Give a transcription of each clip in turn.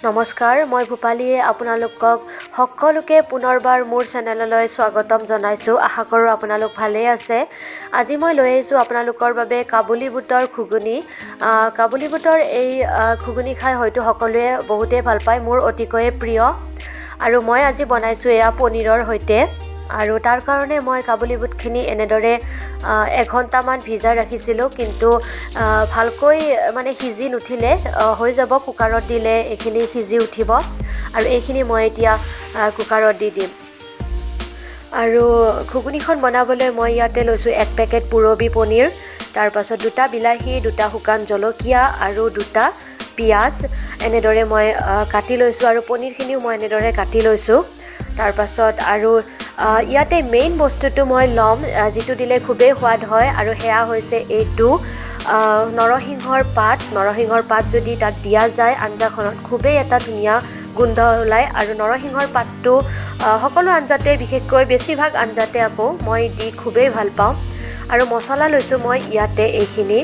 নমস্কাৰ, মই ভূপালীয়ে আপোনালোকক সকলোকে পুনৰবাৰ মোৰ চেনেললৈ স্বাগতম জনাইছোঁ। আশা কৰোঁ আপোনালোক ভালেই আছে। আজি মই লৈ আহিছোঁ আপোনালোকৰ বাবে কাবুলী বুটৰ ঘুগুনি। কাবুলী বুটৰ এই ঘুগুনি খাই হয়তো সকলোৱে বহুতেই ভাল পায়, মোৰ অতিকৈয়ে প্ৰিয়। আৰু মই আজি বনাইছোঁ এয়া পনীৰৰ সৈতে। আৰু তাৰ কাৰণে মই কাবুলী বুটখিনি এনেদৰে 1 ঘণ্টামান ভিজাই ৰাখিছিলোঁ, কিন্তু ভালকৈ সিজি নুঠিলে। হৈ যাব, কুকাৰত দিলে এইখিনি সিজি উঠিব। আৰু এইখিনি মই এতিয়া কুকাৰত দি দিম। আৰু ঘুগুনিখন বনাবলৈ মই ইয়াতে লৈছোঁ 1 পেকেট পুৰবী পনীৰ, তাৰপাছত 2টা বিলাহী, 2টা শুকান জলকীয়া আৰু 2টা পিঁয়াজ এনেদৰে মই কাটি লৈছোঁ। আৰু পনীৰখিনিও মই এনেদৰে কাটি লৈছোঁ। তাৰপাছত আৰু ইয়াতে মেইন বস্তুটো মই ল'ম, যিটো দিলে খুবেই সোৱাদ হয়, আৰু সেয়া হৈছে এইটো নৰসিংহৰ পাত। নৰসিংহৰ পাত যদি তাত দিয়া যায় আঞ্জাখনত, খুবেই এটা ধুনীয়া গোন্ধ ওলায়। আৰু নৰসিংহৰ পাতটো সকলো আঞ্জাতে, বিশেষকৈ বেছিভাগ আঞ্জাতে আকৌ মই দি খুবেই ভাল পাওঁ। আৰু মছলা লৈছোঁ মই ইয়াতে এইখিনি।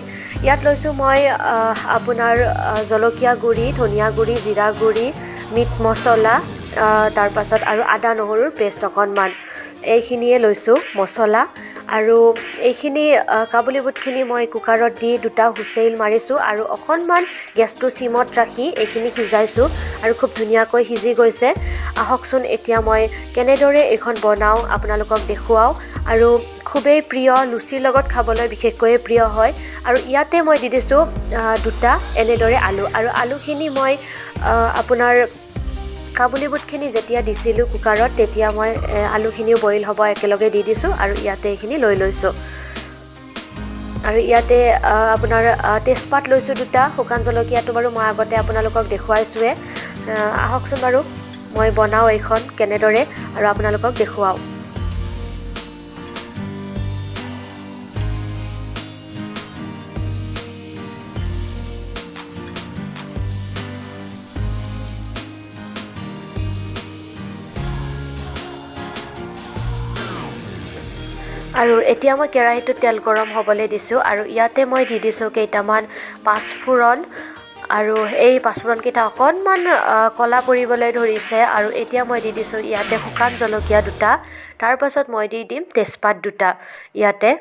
ইয়াত লৈছোঁ মই আপোনাৰ জলকীয়া গুড়ি, ধনিয়া গুড়ি, জিৰা গুড়ি, মিট মছলা, তাৰপাছত আৰু আদা নহৰুৰ পেষ্ট অকণমান, এইখিনিয়ে লৈছোঁ মছলা। আৰু এইখিনি কাবুলী বুটখিনি মই কুকাৰত দি 2টা হুইচেল মাৰিছোঁ, আৰু অকণমান গেছটো চিমত ৰাখি এইখিনি সিজাইছোঁ, আৰু খুব ধুনীয়াকৈ সিজি গৈছে। আহকচোন এতিয়া মই কেনেদৰে এইখন বনাওঁ আপোনালোকক দেখুৱাওঁ। আৰু খুবেই প্ৰিয়, লুচিৰ লগত খাবলৈ বিশেষকৈয়ে প্ৰিয় হয়। আৰু ইয়াতে মই দি দিছোঁ 2টা এনেদৰে আলু। আৰু আলুখিনি মই আপোনাৰ কাবুলী বুটখিনি যেতিয়া দিছিলোঁ কুকাৰত, তেতিয়া মই আলুখিনিও বইল হ'ব একেলগে দি দিছোঁ, আৰু ইয়াতে এইখিনি লৈ লৈছোঁ। আৰু ইয়াতে আপোনাৰ তেজপাত লৈছোঁ 2টা, শুকান জলকীয়াটো বাৰু মই আগতে আপোনালোকক দেখুৱাইছোঁৱে। আহকচোন বাৰু মই বনাওঁ এইখন কেনেদৰে, আৰু আপোনালোকক দেখুৱাওঁ। আৰু এতিয়া মই কেৰাহীটোত তেল গৰম হ'বলৈ দিছোঁ, আৰু ইয়াতে মই দি দিছোঁ কেইটামান পাঁচফোৰণ। আৰু এই পাঁচফোৰণকেইটা অকণমান ক'লা পৰিবলৈ ধৰিছে। আৰু এতিয়া মই দি দিছোঁ ইয়াতে শুকান জলকীয়া 2টা, তাৰপাছত মই দি দিম তেজপাত 2টা ইয়াতে।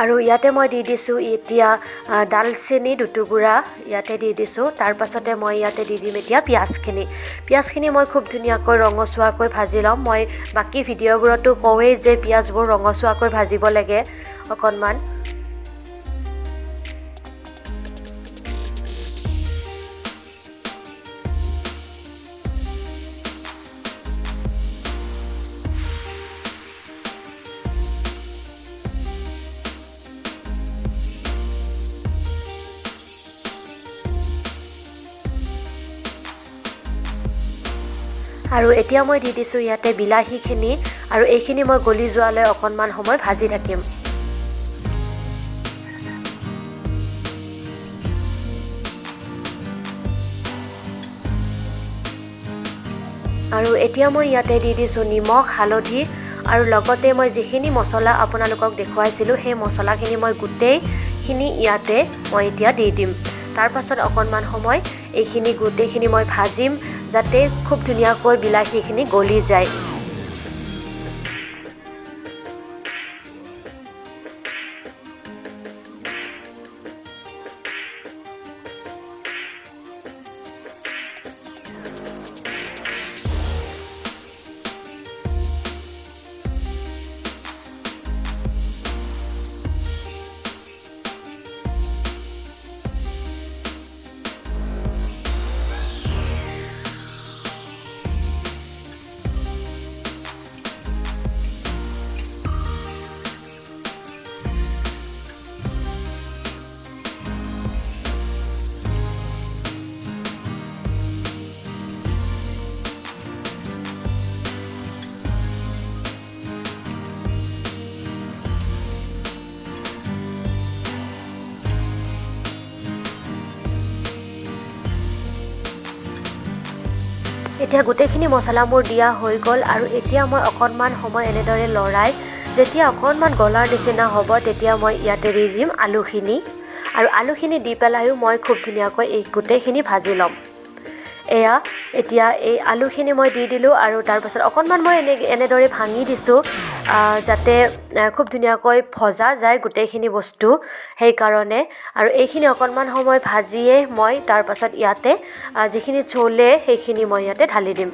আৰু ইয়াতে মই দি দিছোঁ এতিয়া ডালচেনি 2 টুকুৰা ইয়াতে দি দিছোঁ। তাৰপাছতে মই ইয়াতে দি দিম এতিয়া পিঁয়াজখিনি। পিঁয়াজখিনি মই খুব ধুনীয়াকৈ ৰঙচুৱাকৈ ভাজি ল'ম। মই বাকী ভিডিঅ'বোৰতো কওঁৱেই যে পিঁয়াজবোৰ ৰঙচুৱাকৈ ভাজিব লাগে অকণমান। আৰু এতিয়া মই দি দিছোঁ ইয়াতে বিলাহীখিনি, আৰু এইখিনি মই গলি যোৱালৈ অকণমান সময় ভাজি থাকিম। আৰু এতিয়া মই ইয়াতে দি দিছোঁ নিমখ, হালধি, আৰু লগতে মই যিখিনি মছলা আপোনালোকক দেখুৱাইছিলোঁ সেই মছলাখিনি মই গোটেইখিনি ইয়াতে মই এতিয়া দি দিম। তাৰপাছত অকণমান সময় এইখিনি গোটেইখিনি মই ভাজিম, যাতে খুব ধুনীয়াকৈ বিলাহীখিনি গলি যায়। এতিয়া গোটেইখিনি মছলা মোৰ দিয়া হৈ গ'ল, আৰু এতিয়া মই অকণমান সময় এনেদৰে লৰাই যেতিয়া অকণমান গলাৰ নিচিনা হ'ব তেতিয়া মই ইয়াতে দি দিম আলুখিনি আৰু আলুখিনি দি পেলাইও মই খুব ধুনীয়াকৈ এই গোটেইখিনি ভাজি ল'ম এয়া এতিয়া এই আলুখিনি মই দি দিলোঁ আৰু তাৰপাছত অকণমান মই এনেদৰে ভাঙি দিছোঁ যাতে খুব ধুনীয়াকৈ ভজা যায় গোটেইখিনি বস্তু সেইকাৰণে আৰু এইখিনি অকণমান সময় ভাজিয়ে মই তাৰপাছত ইয়াতে যিখিনি চলে সেইখিনি মই ইয়াতে ঢালি দিম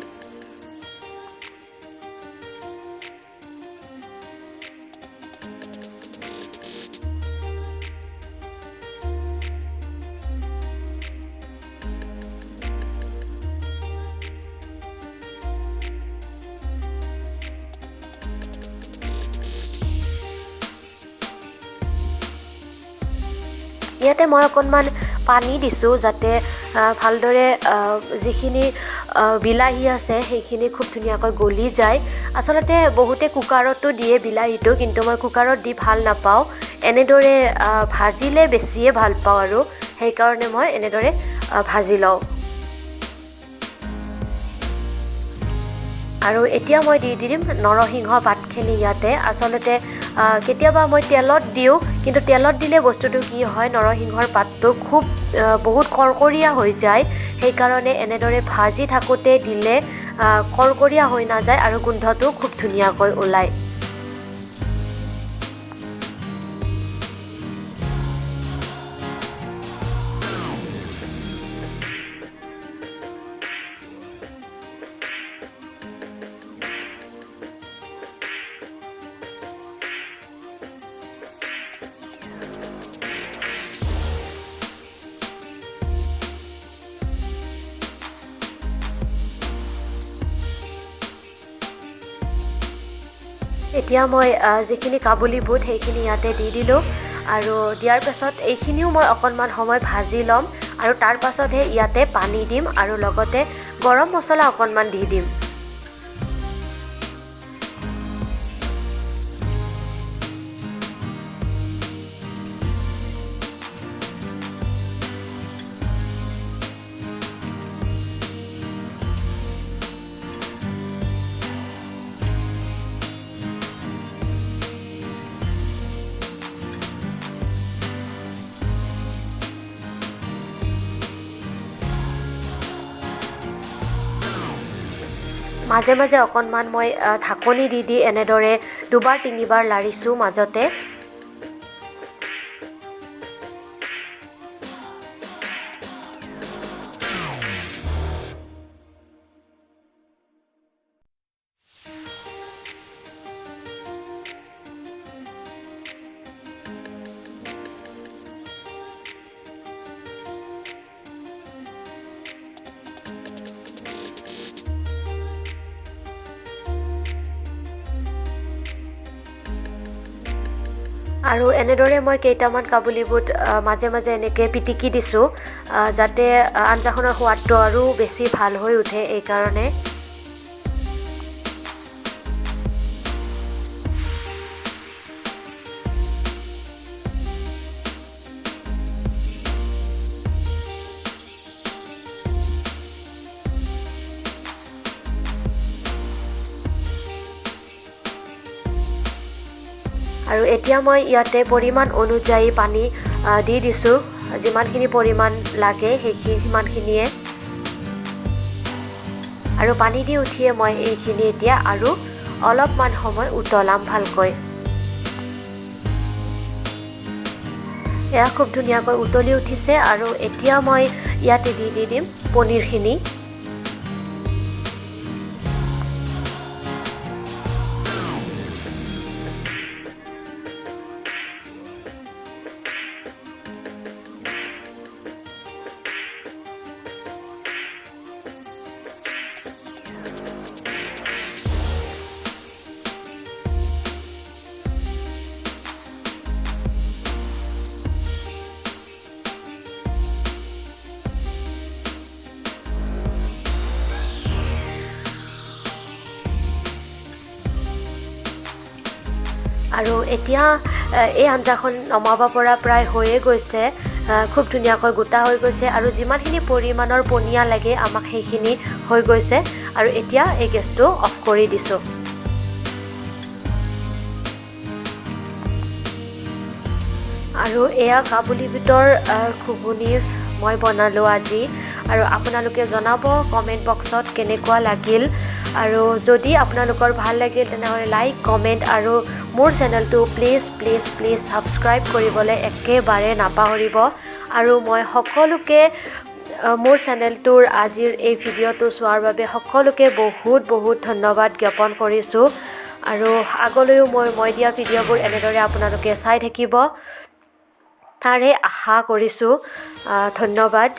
ইয়াতে মই অকণমান পানী দিছোঁ যাতে ভালদৰে যিখিনি বিলাহী আছে সেইখিনি খুব ধুনীয়াকৈ গলি যায় আচলতে বহুতে কুকাৰতো দিয়ে বিলাহীটো কিন্তু মই কুকাৰত দি ভাল নাপাওঁ এনেদৰে ভাজিলে বেছিয়ে ভাল পাওঁ আৰু সেইকাৰণে মই এনেদৰে ভাজি লওঁ আৰু এতিয়া মই দি দিম নৰসিংহ পাতখিনি ইয়াতে আচলতে কেতিয়াবা মই তেলত দিওঁ কিন্তু তেলত দিলে বস্তুটো কি হয় নৰসিংহৰ পাতটো খুব বহুত কৰ্কৰীয়া হৈ যায় সেইকাৰণে এনেদৰে ভাজি থাকোঁতে দিলে কৰ্কৰীয়া হৈ নাযায় আৰু গোন্ধটো খুব ধুনীয়াকৈ ওলায় এতিয়া মই যিখিনি কাবুলী বুট সেইখিনি ইয়াতে দি দিলোঁ আৰু দিয়াৰ পাছত এইখিনিও মই অকণমান সময় ভাজি ল'ম আৰু তাৰ পাছতহে ইয়াতে পানী দিম আৰু লগতে গৰম মছলা অকণমান দি দিম মাজে মাজে অকণমান মই ঢাকনি দি এনেদৰে দুবাৰ তিনিবাৰ লাৰিছোঁ মাজতে আৰু এনেদৰে মই কেইটামান কাবুলী বুট মাজে মাজে এনেকৈ পিটিকি দিছোঁ যাতে আঞ্জাখনৰ সোৱাদটো আৰু বেছি ভাল হৈ উঠে এইকাৰণে আৰু এতিয়া মই ইয়াতে পৰিমাণ অনুযায়ী পানী দি দিছোঁ যিমানখিনি পৰিমাণ লাগে সিমানখিনিয়ে আৰু পানী দি উঠিয়ে মই এইখিনি এতিয়া আৰু অলপমান সময় উতলাম ভালকৈ এয়া খুব ধুনীয়াকৈ উতলি উঠিছে আৰু এতিয়া মই ইয়াতে দি দিম পনীৰখিনি আৰু এতিয়া এই আঞ্জাখন নমাব পৰা প্ৰায় হৈয়ে গৈছে খুব ধুনীয়াকৈ গোটা হৈ গৈছে আৰু যিমানখিনি পৰিমাণৰ পনীয়া লাগে আমাক সেইখিনি হৈ গৈছে আৰু এতিয়া এই গেছটো অফ কৰি দিছোঁ আৰু এয়া কাবুলী বুটৰ ঘুগুনি মই বনালোঁ আজি আৰু আপোনালোকে জনাব কমেণ্ট বক্সত কেনেকুৱা লাগিল আৰু যদি আপোনালোকৰ ভাল লাগিল তেনেহ'লে লাইক কমেণ্ট আৰু মোৰ চেনেলটো প্লিজ ছাবস্ক্ৰাইব কৰিবলৈ একেবাৰে নাপাহৰিব আৰু মই সকলোকে মোৰ চেনেলটোৰ আজিৰ এই ভিডিঅ'টো চোৱাৰ বাবে সকলোকে বহুত ধন্যবাদ জ্ঞাপন কৰিছোঁ আৰু আগলৈও মই দিয়া ভিডিঅ'বোৰ এনেদৰে আপোনালোকে চাই থাকিব তাৰে আশা কৰিছোঁ ধন্যবাদ।